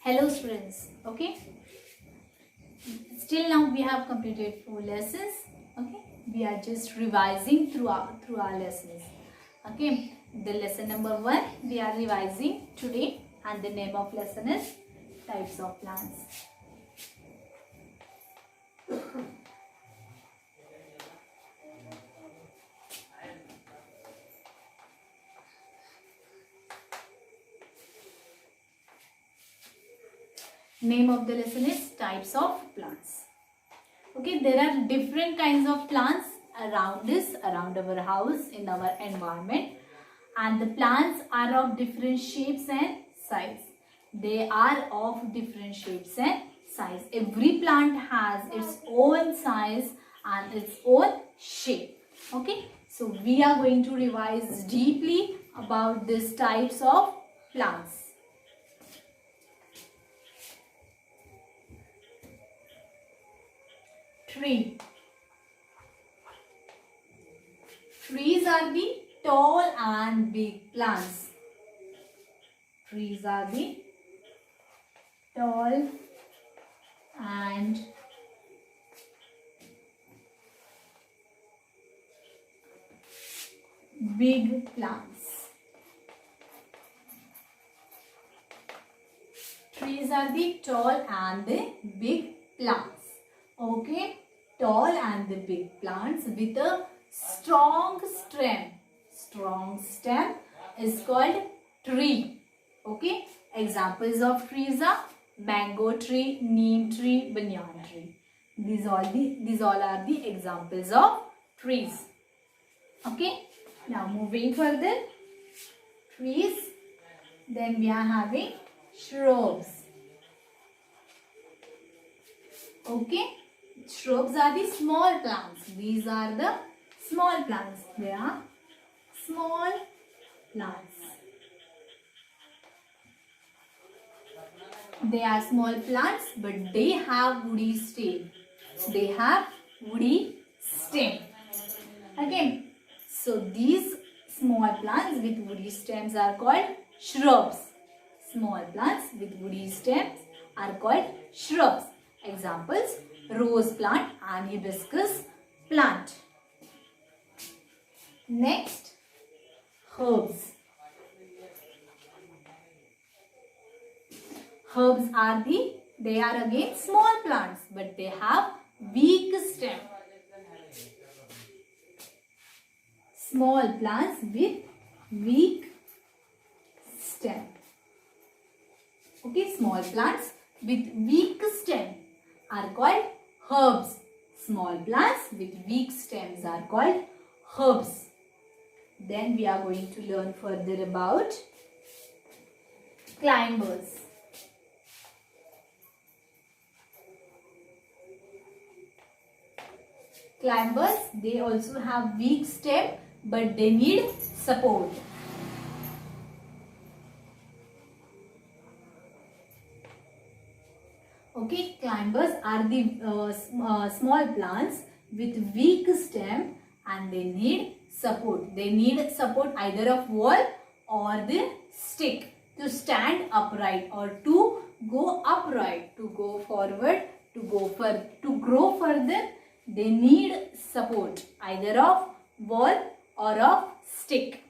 Hello students, okay. Still now we have completed 4 lessons, okay. We are just revising through our lessons, okay. The lesson number 1 we are revising today, and the name of lesson is types of plants. Name of the lesson is types of plants. Okay, there are different kinds of plants around us, around our house, in our environment, and the plants are of different shapes and size. They are of different shapes and size. Every plant has its own size and its own shape. Okay, so we are going to revise deeply about these types of plants. Tree. Trees are the tall and big plants. Trees are the tall and big plants. Trees are the tall and the big plants. Okay, tall and the big plants with a strong stem. Strong stem is called tree. Okay, examples of trees are mango tree, neem tree, banyan tree. These all are the examples of trees. Okay, now moving further, trees. Then we are having shrubs. Okay, shrubs are the small plants. These are the small plants. They are small plants. They are small plants, but they have woody stem. They have woody stem. Okay, so these small plants with woody stems are called shrubs. Small plants with woody stems are called shrubs. Examples: rose plant and hibiscus plant. Next, herbs. Herbs are they are again small plants, but they have weak stem. Small plants with weak stem. Okay, small plants with weak stem are called herbs. Small plants with weak stems are called herbs. Then we are going to learn further about climbers. Climbers, they also have weak stem, but they need support. Okay, climbers are the small plants with weak stem, and they need support. They need support either of wall or the stick to stand upright or to go upright, to go forward, to grow further. They need support either of wall or of stick.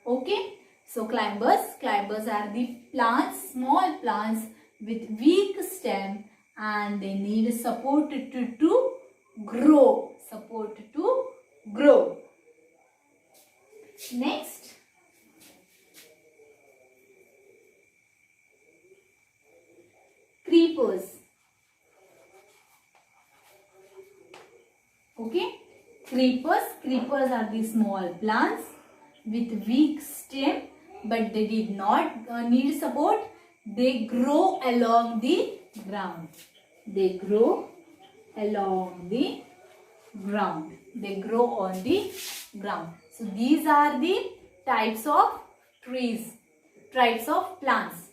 Okay, so climbers are the plants, small plants with weak stem, and they need support to grow. Support to grow. Next, creepers. Okay, creepers are the small plants with weak stem, but they did not need support. They grow along the ground. They grow along the ground. They grow on the ground. So these are the types of trees, types of plants.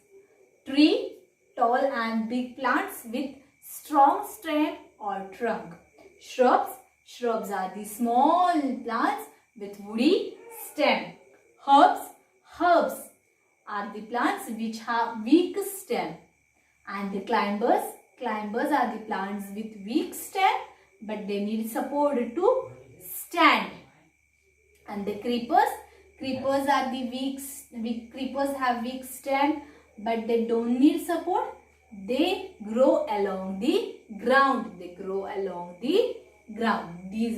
Tree, tall and big plants with strong stem or trunk. Shrubs are the small plants with woody stem. Herbs are the plants which have weak stem. And the climbers are the plants with weak stem, but they need support to stand. And the creepers are the weak creepers have weak stem, but they don't need support. They grow along the ground. These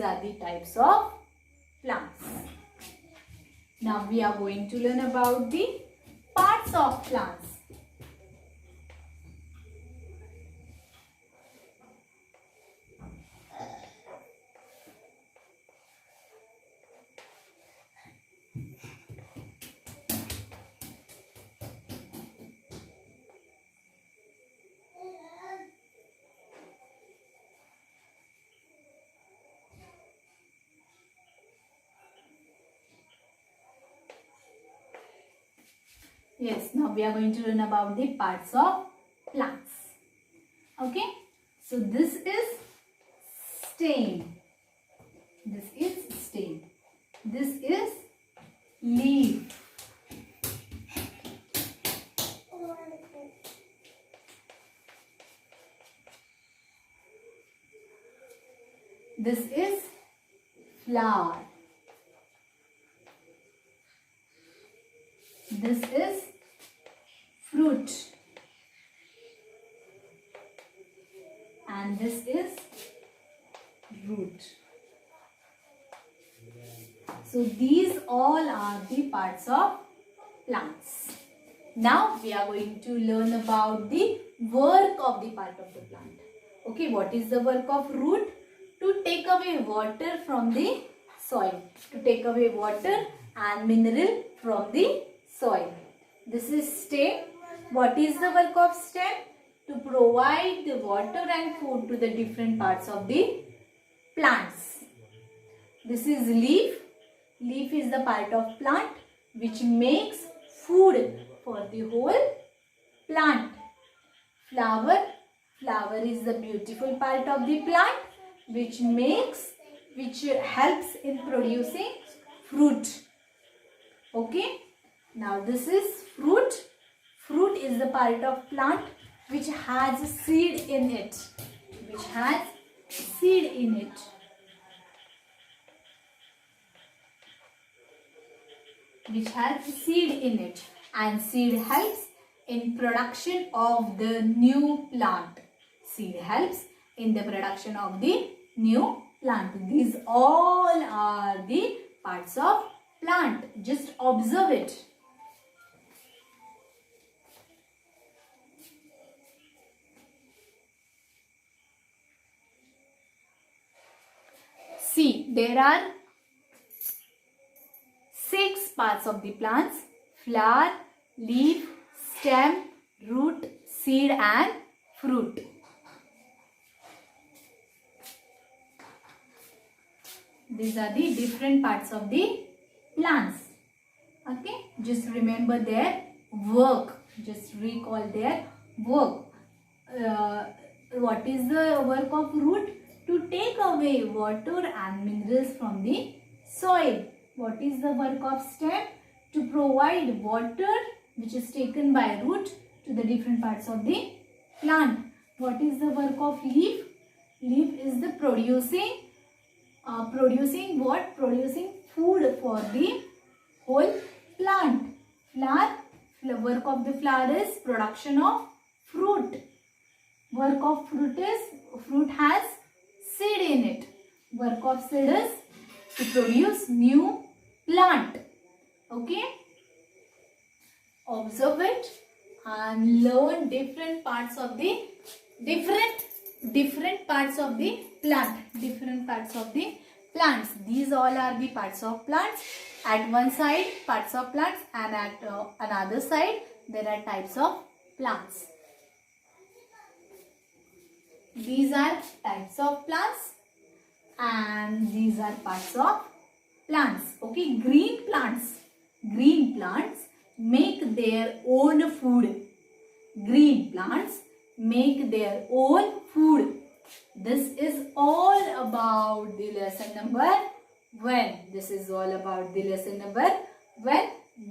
are the types of plants. Now we are going to learn about the parts of plants. Yes, now we are going to learn about the parts of plants. Okay, so this is stem. This is leaf. This is flower. This is fruit. And this is root. So these all are the parts of plants. Now we are going to learn about the work of the part of the plant. Okay, what is the work of root? To take away water from the soil. To take away water and mineral from the soil. This is stem. What is the work of stem? To provide the water and food to the different parts of the plants. This is leaf. Leaf is the part of plant which makes food for the whole plant. Flower. Flower is the beautiful part of the plant which helps in producing fruit. Okay. Now this is fruit. Fruit is the part of plant which has seed in it. And seed helps in production of the new plant. These all are the parts of plant. Just observe it. See, there are 6 parts of the plants: flower, leaf, stem, root, seed and fruit. These are the different parts of the plants. Okay, just remember their work. Just recall their work. What is the work of root? To take away water and minerals from the soil. What is the work of stem? To provide water which is taken by root to the different parts of the plant. What is the work of leaf? Leaf is the producing food for the whole plant. Flower. The work of the flower is production of fruit. Work of fruit is fruit has seed in it. Work of seed is to produce new plant. Okay. Observe it and learn different parts of the plants. These all are the parts of plants. At one side parts of plants and at another side there are types of plants. These are types of plants and these are parts of plants. Okay, green plants make their own food. This is all about the lesson number 1.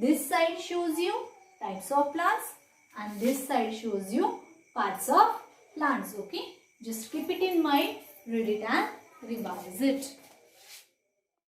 This side shows you types of plants and this side shows you parts of plants. Okay, just keep it in mind, read it and revise it.